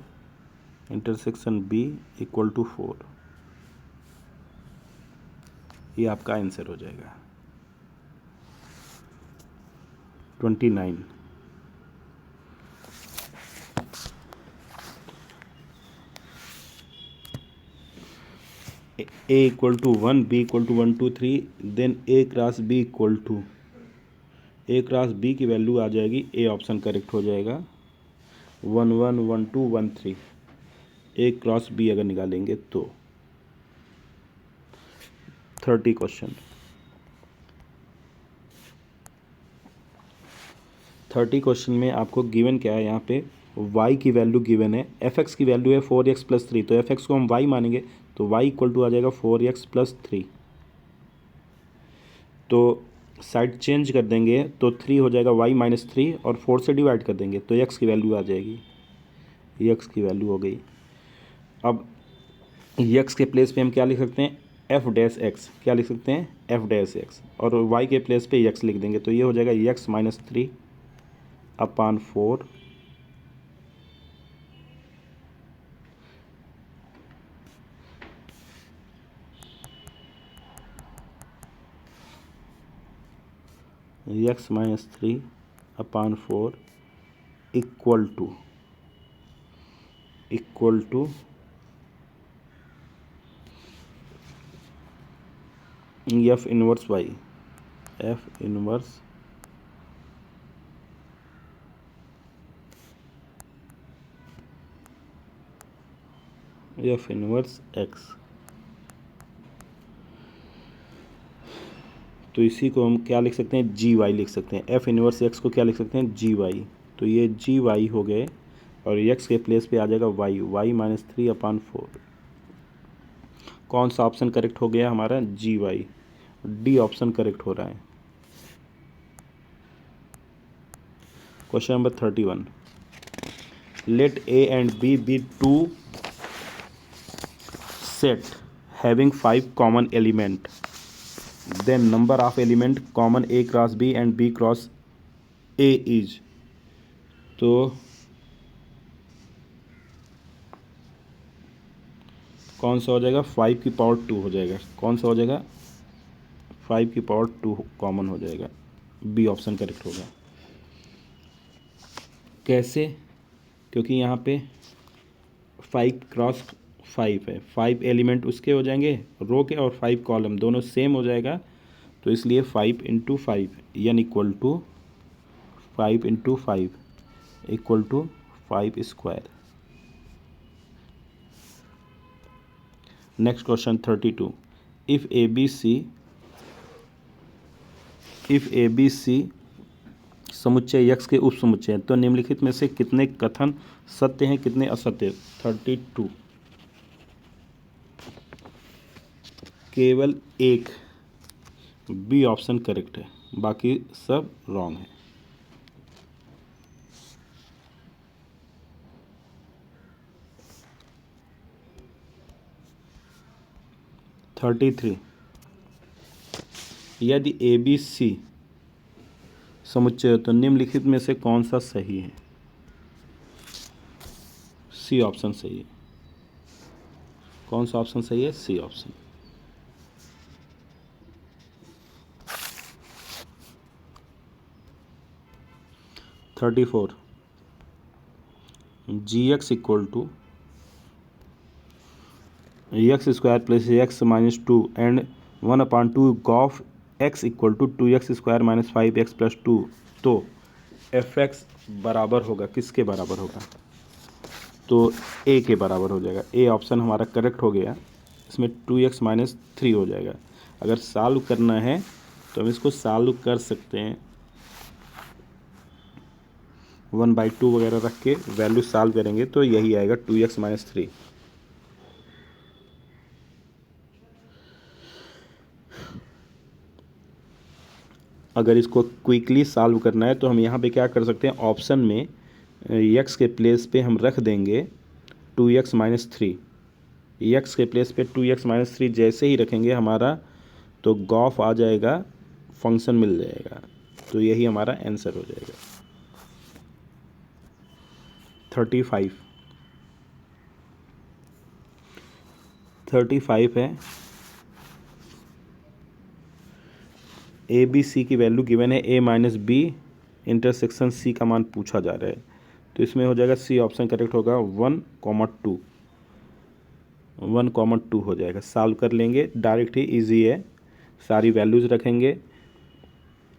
intersection B equal to 4। ये आपका आंसर हो जाएगा 29। A equal to 1, B equal to 1 2 3, then A cross B equal to, A cross B की वैल्यू आ जाएगी, ए ऑप्शन करेक्ट हो जाएगा 1 1 1 2 1 3। ए क्रॉस बी अगर निकालेंगे तो 30 क्वेश्चन। 30 क्वेश्चन में आपको गिवन क्या है, यहाँ पे y की वैल्यू गिवन है, fx की वैल्यू है 4x प्लस 3, तो fx को हम y मानेंगे तो y इक्वल टू आ जाएगा 4x प्लस 3। तो साइड चेंज कर देंगे तो 3 हो जाएगा y माइनस 3, और 4 से डिवाइड कर देंगे तो x की वैल्यू आ जाएगी, x की वैल्यू हो गई। अब x के प्लेस पे हम क्या लिख सकते हैं, f डैश x, क्या लिख सकते हैं, f डैश x, और y के प्लेस पे x लिख देंगे तो ये हो जाएगा x minus 3 upon 4 x minus 3 upon 4 equal to f inverse y, f inverse x। तो इसी को हम क्या लिख सकते हैं, जी वाई लिख सकते हैं, f इनवर्स x को क्या लिख सकते हैं, जी वाई। तो ये जी वाई हो गए, और x के प्लेस पे आ जाएगा y माइनस 3 अपॉन 4। कौन सा ऑप्शन करेक्ट हो गया हमारा, g y, D option correct हो रहा है। Question number 31, let A and B be two set having 5 common element, then number of element common A cross B and B cross A is. तो कौन सा हो जाएगा, 5 की पावर 2 हो जाएगा, कौन सा हो जाएगा, 5 की पावर 2 कॉमन हो जाएगा, बी ऑप्शन करेक्ट होगा। कैसे, क्योंकि यहाँ पे 5 क्रॉस 5 है, 5 एलिमेंट उसके हो जाएंगे रो के, और 5 कॉलम दोनों सेम हो जाएगा, तो इसलिए 5 इंटू 5 यानी equal to 5 into 5 equal to 5 square. Next question 32, if A B C समुच्चय x के उप समुच्चय हैं तो निम्नलिखित में से कितने कथन सत्य हैं, कितने असत्य। 32, केवल एक बी ऑप्शन करेक्ट है, बाकी सब रॉन्ग है। थर्टी थ्री, यदि ए बी सी समुच्चय तो निम्नलिखित में से कौन सा सही है, सी ऑप्शन सही है। कौन सा ऑप्शन सही है, C option. Thirty four, g x equal to x square plus x minus 2 and 1/2 gof x equal to 2x square minus 5x plus 2। तो एफ एक्स बराबर होगा, किसके बराबर होगा, तो ए के बराबर हो जाएगा। ए ऑप्शन हमारा करेक्ट हो गया, इसमें 2x माइनस 3 हो जाएगा। अगर सॉल्व करना है तो हम इसको सॉल्व कर सकते हैं, 1/2 वगैरह रख के वैल्यू सॉल्व करेंगे तो यही आएगा 2x माइनस 3। अगर इसको क्विकली सॉल्व करना है तो हम यहाँ पे क्या कर सकते हैं, ऑप्शन में x के प्लेस पे हम रख देंगे 2x माइनस 3। x के प्लेस पे 2x माइनस 3 जैसे ही रखेंगे हमारा तो गॉफ आ जाएगा, फंक्शन मिल जाएगा। तो यही हमारा आंसर हो जाएगा। 35 है, ए बी सी की वैल्यू गिवन है, ए माइनस बी इंटरसेक्शन सी का मान पूछा जा रहा है। तो इसमें हो जाएगा सी ऑप्शन करेक्ट होगा, 1,2 1,2 हो जाएगा। सॉल्व कर लेंगे, डायरेक्ट ही इजी है। सारी वैल्यूज़ रखेंगे,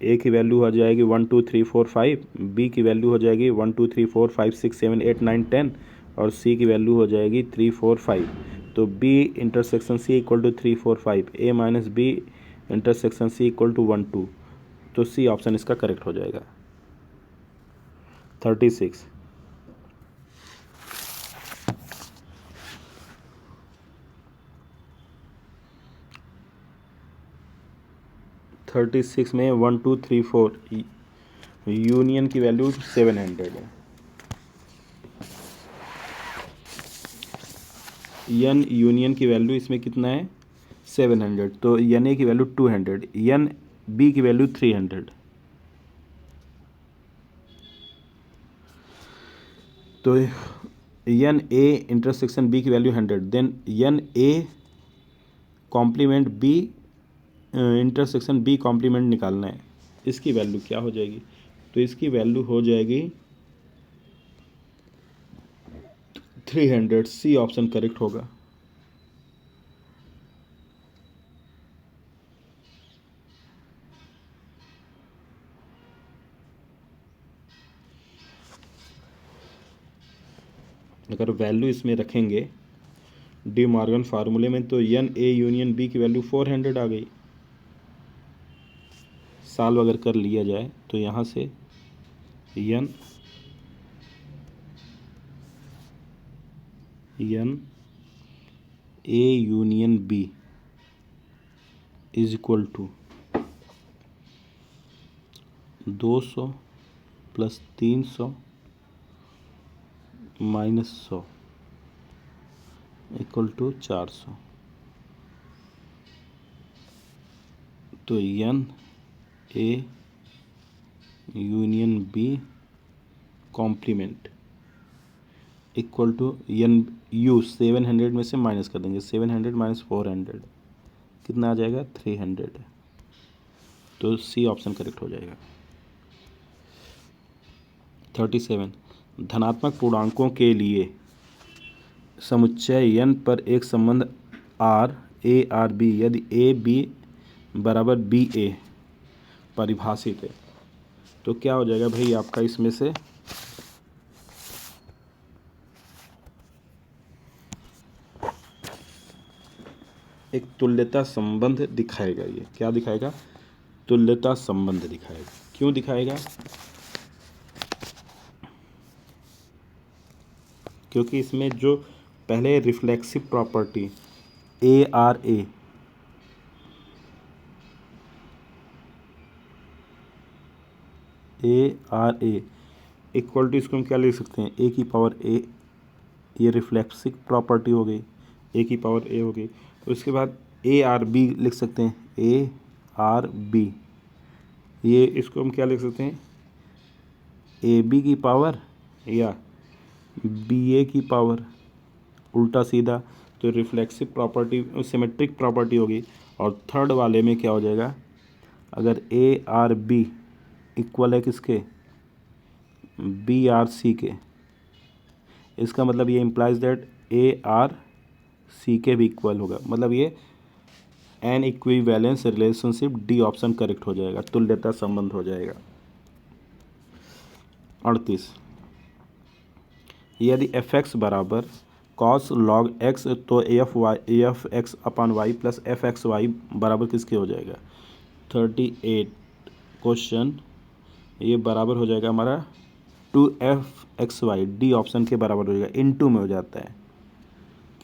ए की वैल्यू हो जाएगी 1 2 3 4 5, बी की वैल्यू हो जाएगी 1 2 3 4 5 6 7 8 9 10 और सी की वैल्यू हो जाएगी 3 4 5। तो B intersection C equal to 3 4 5, A minus B intersection C equal to 1 2। तो सी ऑप्शन इसका करेक्ट हो जाएगा। 36 36 में 1 2 3 4 यूनियन की वैल्यू 700 है। यन यूनियन की वैल्यू इसमें कितना है, 700। तो यन ए की वैल्यू 200, यन बी की वैल्यू 300। तो यन ए इंटरसेक्शन बी की value 100, then n A complement B intersection B complement निकालना है। इसकी वैल्यू क्या हो जाएगी, तो इसकी वैल्यू हो जाएगी 300। सी ऑप्शन करेक्ट होगा। अगर वैल्यू इसमें रखेंगे डी मॉर्गन फार्मूले में, तो यन ए यूनियन बी की वैल्यू 400 आ गई। सॉल्व अगर कर लिया जाए तो यहाँ से n A union B is equal to 200 plus 300 minus 100 equal to 400। तो n A union B complement equal to n U 700 में से माइनस कर देंगे, 700 माइनस 400 कितना आ जाएगा, 300। तो सी ऑप्शन करेक्ट हो जाएगा। 37 धनात्मक पूर्णांकों के लिए समुच्चय n पर एक संबंध आर ए आर बी यदि ए बी बराबर बी ए परिभाषित है। तो क्या हो जाएगा भाई आपका, इसमें से एक तुल्यता संबंध दिखाएगा। ये क्या दिखाएगा, तुल्यता संबंध दिखाएगा। क्यों दिखाएगा, क्योंकि इसमें जो पहले reflexive property A R A equal to, इसको हम क्या लिख सकते हैं, ए की पावर ए, ये रिफ्लेक्सिव प्रॉपर्टी हो गई, ए की पावर ए हो गई। तो उसके बाद ए आर बी लिख सकते हैं, ए आर बी, ये इसको हम क्या लिख सकते हैं, ए बी की पावर या बी ए की पावर, उल्टा सीधा। तो रिफ्लेक्सिव प्रॉपर्टी सिमेट्रिक प्रॉपर्टी होगी। और थर्ड वाले में क्या हो जाएगा, अगर ए आर बी इक्वल है किसके, बी आर सी के, इसका मतलब ये implies that A R C के भी इक्वल होगा। मतलब ये an equivalence relationship, D option correct हो जाएगा, तुल्यता संबंध हो जाएगा। 38 यदि एफ एक्स बराबर कॉस लॉग एक्स, तो F x upon y plus f x y बराबर किसके हो जाएगा। 38 क्वेश्चन ये बराबर हो जाएगा हमारा 2f(xy), डी ऑप्शन के बराबर हो जाएगा, इनटू में हो जाता है।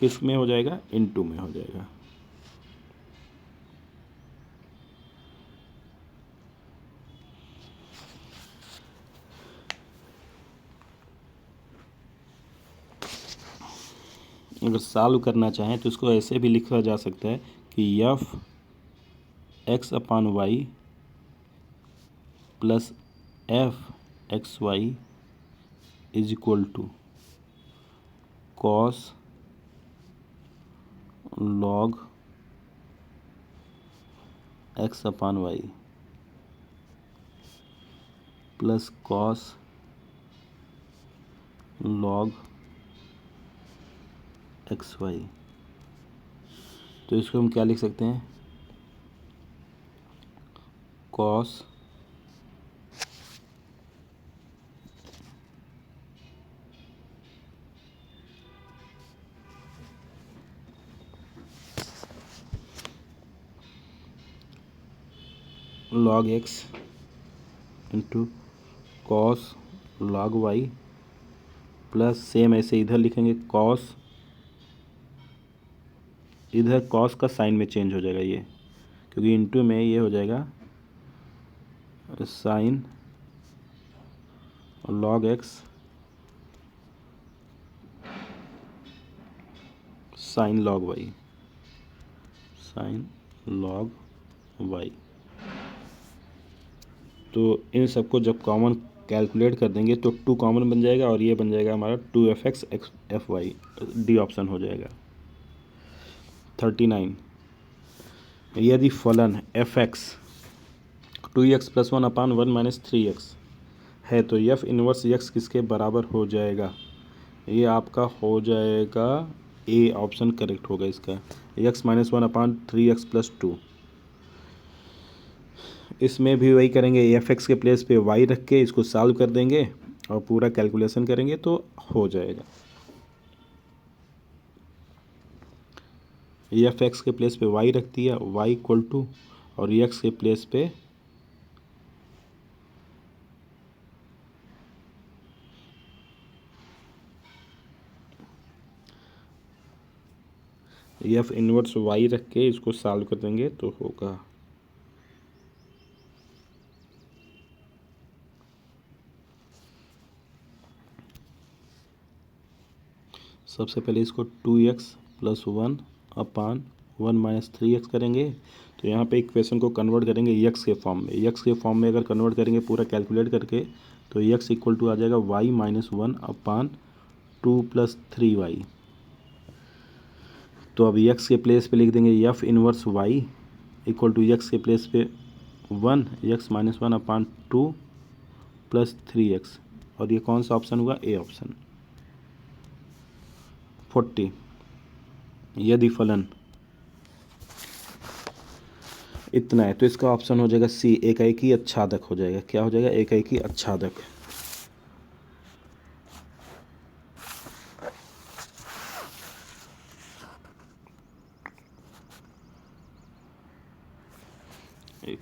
किस में हो जाएगा, इनटू में हो जाएगा। अगर सॉल्व करना चाहें तो इसको ऐसे भी लिखा जा सकता है कि f x upon y plus f x y is equal to cos log x upon y plus cos log x y. तो इसको हम क्या लिख सकते हैं, cos log x into cos log y plus same ऐसे इधर लिखेंगे कॉस, इधर कॉस का साइन में चेंज हो जाएगा ये, क्योंकि इंटू में ये हो जाएगा sine log x sine log y, sine log y. तो इन सबको जब कॉमन कैलकुलेट कर देंगे तो 2 कॉमन बन जाएगा और ये बन जाएगा हमारा 2f(x) fy, डी ऑप्शन हो जाएगा। 39 यदि फलन f(x) 2x + 1/1 - 3x है तो f इनवर्स x किसके बराबर हो जाएगा, ये आपका हो जाएगा ए ऑप्शन करेक्ट होगा इसका, x - 1/3x + 2। इसमें भी वही करेंगे, f(x) के प्लेस पे y रख के इसको सॉल्व कर देंगे और पूरा कैलकुलेशन करेंगे तो हो जाएगा। f(x) के प्लेस पे y रख दिया, y इक्वल टू और x के प्लेस पे f इनवर्स y रख के इसको सॉल्व कर देंगे तो होगा। सबसे पहले इसको 2x + 1/1 - 3x करेंगे, तो यहाँ पे इक्वेशन को कन्वर्ट करेंगे x के फॉर्म में। x के फॉर्म में अगर कन्वर्ट करेंगे पूरा कैलकुलेट करके तो x इक्वल टू आ जाएगा y - 1/2 + 3y। तो अब x के प्लेस पे लिख देंगे f inverse y equal to x के प्लेस पे 1 x - 1/2 + 3x, और ये कौन सा ऑप्शन हुआ, ए ऑप्शन। 40 यदि फलन इतना है तो इसका ऑप्शन हो जाएगा सी, एकाएकी अच्छादक हो जाएगा। क्या हो जाएगा, एकाएकी अच्छादक।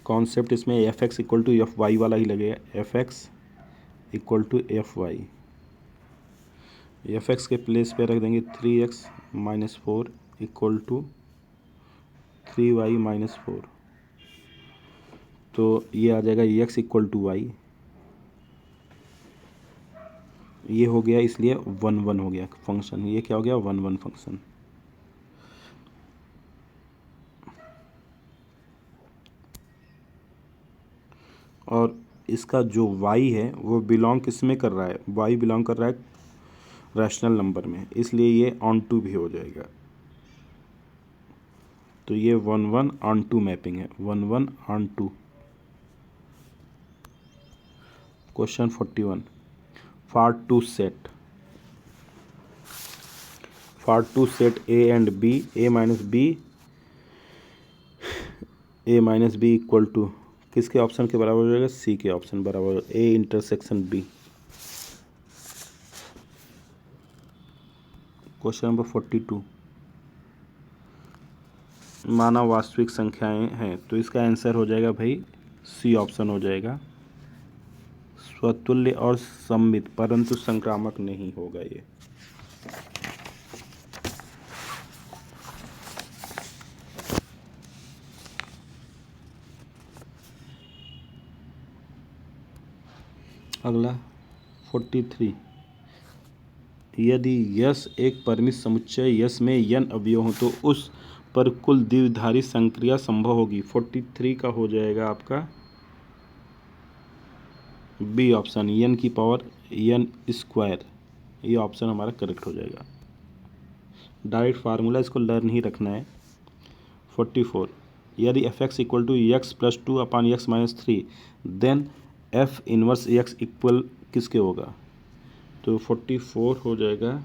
कॉन्सेप्ट इसमें f(x) इक्वल टू fy वाला ही लगेगा, f(x) equal to fy। f(x) के प्लेस पे रख देंगे 3x - 4 इक्वल टू 3y - 4, तो ये आ जाएगा x इक्वल टू y, ये हो गया इसलिए 1 1 हो गया फंक्शन, ये क्या हो गया 1 1 फंक्शन। और इसका जो y है वो बिलोंग किस में कर रहा है, y बिलोंग कर रहा है रैशनल नंबर में, इसलिए ये ऑन टू भी हो जाएगा। तो ये 1 1 ऑन टू मैपिंग है, 1 1 onto. Question 41 for two set a and b, a minus b equal to किसके ऑप्शन के बराबर हो जाएगा, सी के ऑप्शन बराबर, a intersection b। Question number 42 माना वास्तविक संख्याएं हैं, तो इसका आंसर हो जाएगा भाई सी ऑप्शन हो जाएगा, स्वतुल्य और सममित परंतु संक्रामक नहीं होगा ये। अगला 43 यदि यस एक परिमित समुच्चय यस में n अवयव हो तो उस पर कुल द्विधारी संक्रिया संभव होगी। 43 का हो जाएगा आपका बी ऑप्शन एन की पावर एन स्क्वायर, ये ऑप्शन हमारा करेक्ट हो जाएगा। डायरेक्ट फार्मूला, इसको लर्न ही रखना है। 44, यदि f x equal to x plus two upon x minus three then f inverse x equal किसके होगा? तो 44 हो जाएगा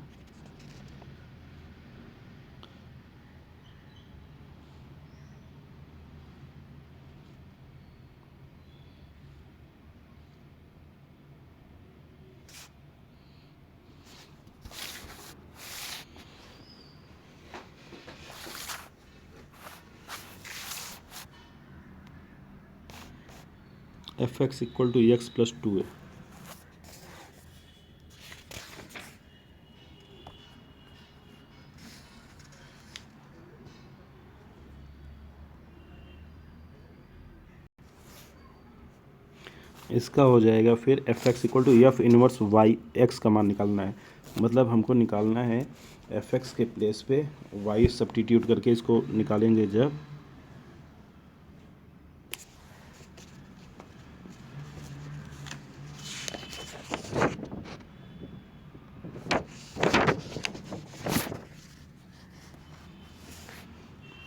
f x equal to x plus two है। इसका हो जाएगा फिर f x equal to f inverse y x का मान निकालना है। मतलब हमको निकालना है एफ एक्स के प्लेस पे वाई सब्स्टिट्यूट करके इसको निकालेंगे जब,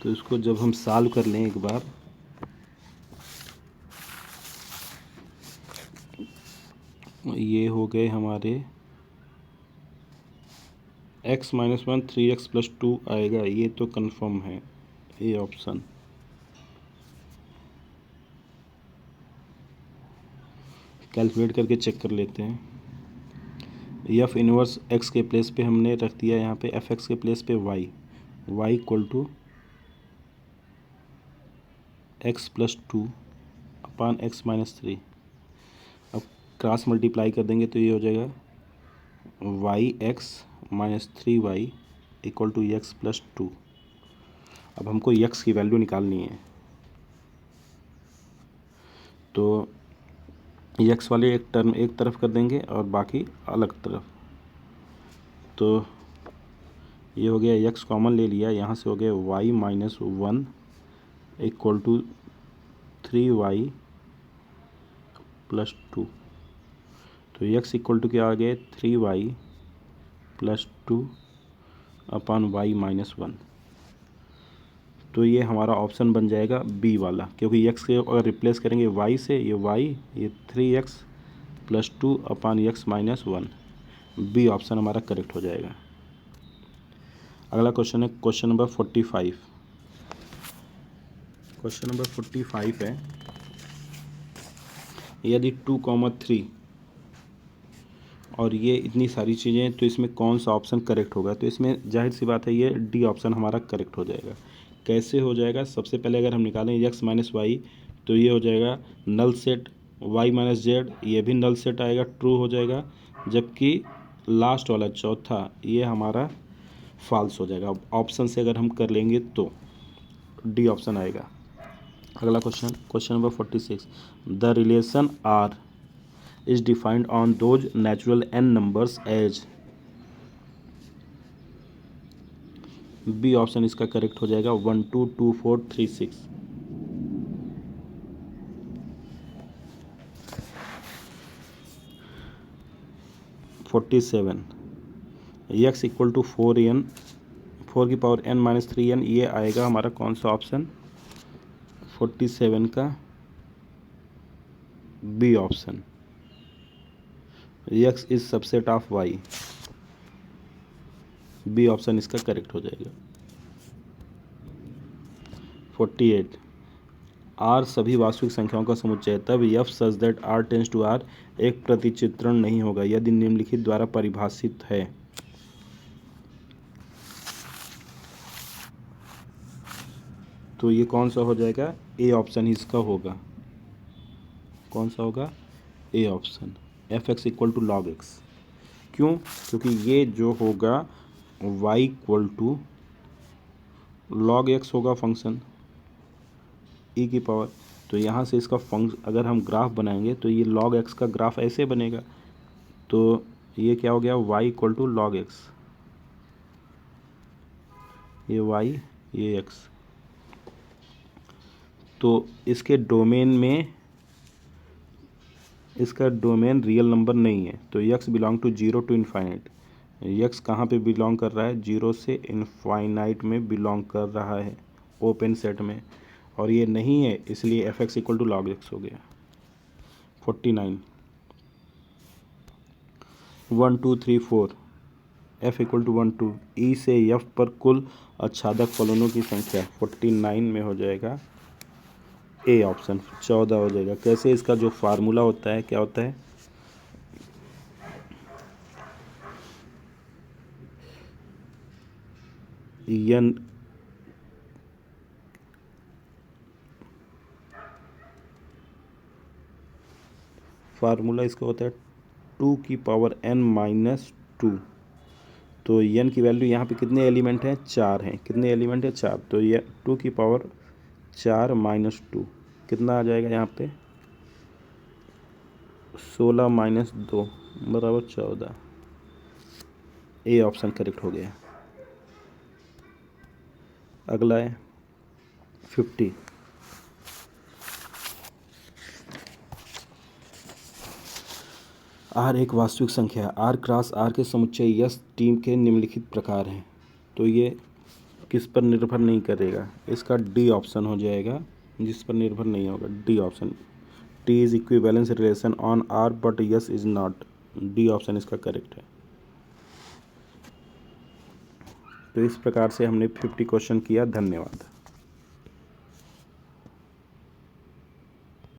तो इसको जब हम सॉल्व कर लें एक बार, ये हो गए हमारे x minus one 3x plus two आएगा, ये तो कंफर्म है ये ऑप्शन। कैलकुलेट करके चेक कर लेते हैं। एफ इनवर्स x के प्लेस पे हमने रख दिया यहाँ पे एफ एक्स के प्लेस पे y equal to x plus two upon x minus three. अब क्रॉस मल्टीप्लाई कर देंगे तो ये हो जाएगा y x minus three y equal to x plus two. अब हमको एक्स की वैल्यू निकालनी है, तो एक्स वाले एक टर्म एक तरफ कर देंगे और बाकी अलग तरफ। तो ये हो गया एक्स कॉमन ले लिया, यहाँ से हो गया y minus one equal to three y plus two. तो एक्स इक्वल टू क्या आ गया? Three y plus two upon y minus one. तो ये हमारा ऑप्शन बन जाएगा बी वाला, क्योंकि एक्स के अगर रिप्लेस करेंगे वाई से, ये वाई, ये three x plus two upon x minus one. B option हमारा करेक्ट हो जाएगा। अगला क्वेश्चन है क्वेश्चन नंबर 45। क्वेश्चन नंबर 45 है, यदि 2,3 और ये इतनी सारी चीज़ें, तो इसमें कौन सा ऑप्शन करेक्ट होगा? तो इसमें जाहिर सी बात है ये डी ऑप्शन हमारा करेक्ट हो जाएगा। कैसे हो जाएगा? सबसे पहले अगर हम निकालें एक्स माइनस वाई, तो ये हो जाएगा null set, Y minus Z ये भी नल सेट आएगा, ट्रू हो जाएगा। जबकि लास्ट वाला चौथा ये हमारा फॉल्स हो जाएगा। ऑप्शन से अगर हम कर लेंगे तो डी ऑप्शन आएगा। अगला question, question number 46, the relation R is defined on those natural n numbers as। B option इसका करेक्ट हो जाएगा 1 2 2 4 3 6। 47, एक्स इक्वल टू 4n 4 की पावर n माइनस 3n, ये आएगा हमारा कौन सा ऑप्शन? 47 का B option, X is subset of Y. B option इसका करेक्ट हो जाएगा। 48, आर सभी वास्तविक संख्याओं का समुच्चय है, तब F such that R tends to R एक प्रतिचित्रण नहीं होगा यदि निम्नलिखित द्वारा परिभाषित है। तो ये कौन सा हो जाएगा? ए ऑप्शन इसका होगा। कौन सा होगा? A option, F x equal to log X. क्यों? क्योंकि ये जो होगा Y equal to log X होगा फंक्शन ई की पावर। तो यहाँ से इसका फंक्शन अगर हम ग्राफ बनाएंगे तो ये लॉग एक्स का ग्राफ ऐसे बनेगा। तो ये क्या हो गया? Y equal to log X, ये वाई ये एक्स। तो इसके डोमेन में इसका डोमेन रियल नंबर नहीं है, तो X belong to zero to infinite. X कहाँ पे बिलोंग कर रहा है? जीरो से इन्फाइनाइट में बिलोंग कर रहा है ओपन सेट में, और ये नहीं है, इसलिए F x equal to log X हो गया। 49 1 2 3 4 एफ इक्वल टू 1 2 ई से एफ पर कुल आच्छादक फलनों की संख्या 49 में हो जाएगा ए ऑप्शन, 14 हो जाएगा। कैसे? इसका जो फार्मूला होता है क्या होता है? एन फार्मूला इसका होता है 2 की पावर n माइनस 2। तो n की वैल्यू यहाँ पे कितने एलिमेंट हैं? 4 हैं। कितने एलिमेंट है? 4। तो ये 2 की पावर 4 माइनस 2 कितना आ जाएगा यहाँ पे? 16 माइनस 2 बराबर 14। ए ऑप्शन करेक्ट हो गया। अगला है 50। आर एक वास्तविक संख्या है। आर क्रॉस आर के समुच्चय यस टीम के निम्नलिखित प्रकार हैं। तो ये किस पर निर्भर नहीं करेगा? इसका डी ऑप्शन हो जाएगा, जिस पर निर्भर नहीं होगा, D option. T is equivalence relation on R but S is not. D option इसका करेक्ट है। तो इस प्रकार से हमने 50 क्वेश्चन किया। धन्यवाद।